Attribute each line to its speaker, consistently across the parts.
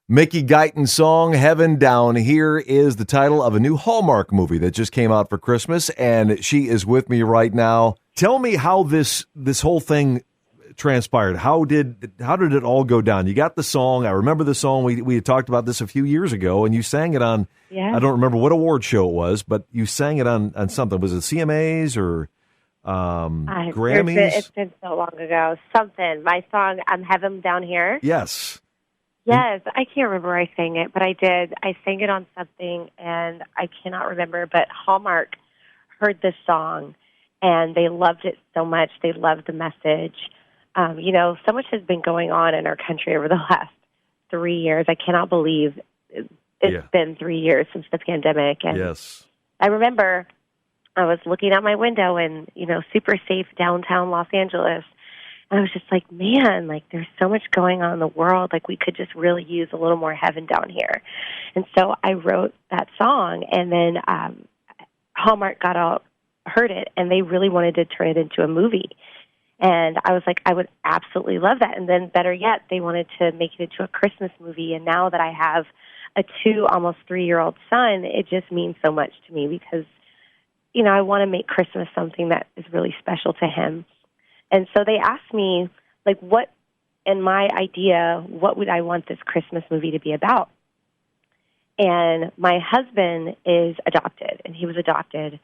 Speaker 1: Mickey Guyton's song, Heaven Down Here, is the title of a new Hallmark movie that just came out for Christmas, and she is with me right now. Tell me how this whole thing transpired. How did it all go down? You got the song. I remember the song. We had talked about this a few years ago, and you sang it on, I don't remember what award show it was, but you sang it on something. Was it CMAs or Grammys?
Speaker 2: It's been so long ago. Something. My song, Heaven Down Here.
Speaker 1: Yes.
Speaker 2: Yes, I can't remember where I sang it, but I did. I sang it on something, and I cannot remember, but Hallmark heard this song, and they loved it so much. They loved the message. So much has been going on in our country over the last 3 years. I cannot believe it's been 3 years since the pandemic. And
Speaker 1: yes.
Speaker 2: I remember I was looking out my window in, super safe downtown Los Angeles, and I was just like, man, there's so much going on in the world. We could just really use a little more heaven down here. And so I wrote that song, and then Hallmark heard it, and they really wanted to turn it into a movie. And I was like, I would absolutely love that. And then better yet, they wanted to make it into a Christmas movie. And now that I have a 2, almost 3-year-old son, it just means so much to me because, I want to make Christmas something that is really special to him. And so they asked me, what, in my idea, what would I want this Christmas movie to be about? And my husband is adopted, and he was adopted.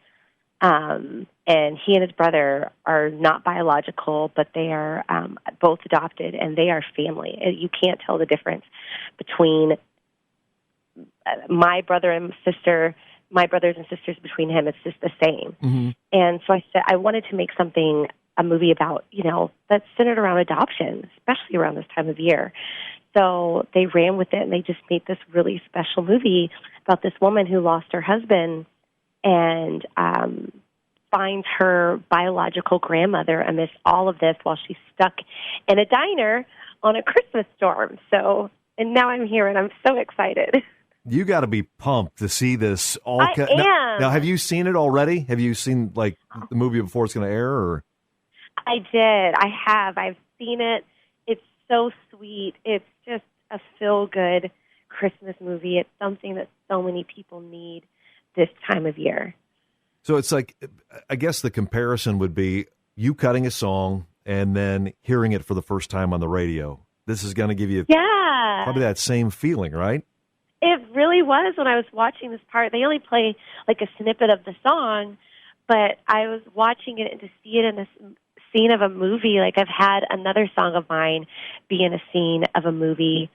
Speaker 2: And he and his brother are not biological, but they are both adopted, and they are family. You can't tell the difference between my brothers and sisters between him. It's just the same. Mm-hmm. And so I said I wanted to make a movie about, that's centered around adoption, especially around this time of year. So they ran with it, and they just made this really special movie about this woman who lost her husband and finds her biological grandmother amidst all of this while she's stuck in a diner on a Christmas storm. And now I'm here, and I'm so excited.
Speaker 1: You got to be pumped to see this all.
Speaker 2: I am.
Speaker 1: Now, have you seen it already? Have you seen the movie before it's going to air? Or
Speaker 2: I did. I have. I've seen it. It's so sweet. It's just a feel-good Christmas movie. It's something that so many people need this time of year.
Speaker 1: So it's I guess the comparison would be you cutting a song and then hearing it for the first time on the radio. This is going to give you probably that same feeling, right?
Speaker 2: It really was when I was watching this part. They only play a snippet of the song, but I was watching it, and to see it in a scene of a movie, I've had another song of mine be in a scene of a movie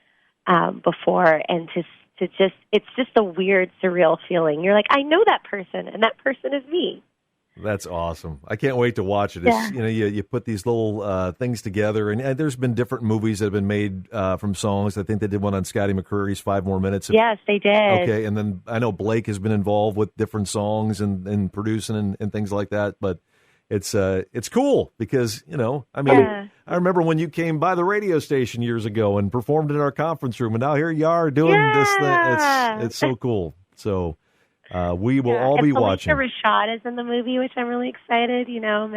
Speaker 2: before, and to just, it's just a weird, surreal feeling. You're like, I know that person, and that person is me.
Speaker 1: That's awesome. I can't wait to watch it. It's, you put these little things together, and there's been different movies that have been made from songs. I think they did one on Scotty McCreery's 5 More Minutes.
Speaker 2: Yes, they did.
Speaker 1: Okay, and then I know Blake has been involved with different songs and producing and things like that, but it's cool because, I remember when you came by the radio station years ago and performed in our conference room, and now here you are doing this thing. It's so cool. So we will all be watching.
Speaker 2: Rashad is in the movie, which I'm really excited,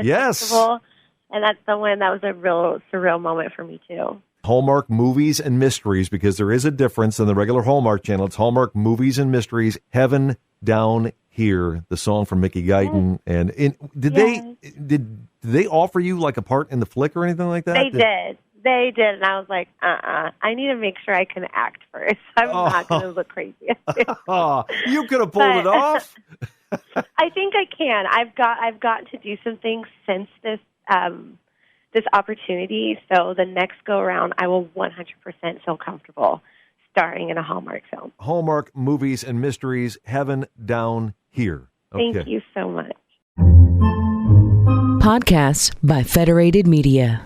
Speaker 1: Yes.
Speaker 2: Festival. And that's the one that was a real surreal moment for me, too.
Speaker 1: Hallmark Movies and Mysteries, because there is a difference in the regular Hallmark channel. It's Hallmark Movies and Mysteries, Heaven Down Here, the song from Mickey Guyton. And did they offer you a part in the flick or anything like that?
Speaker 2: They did, and I was like, I need to make sure I can act first. I'm not going to look crazy.
Speaker 1: You could have pulled it off.
Speaker 2: I think I can. I've gotten to do some things since this opportunity, so the next go-around, I will 100% feel comfortable starring in a Hallmark film.
Speaker 1: Hallmark Movies and Mysteries, Heaven Down Here. Okay.
Speaker 2: Thank you so much.
Speaker 3: Podcasts by Federated Media.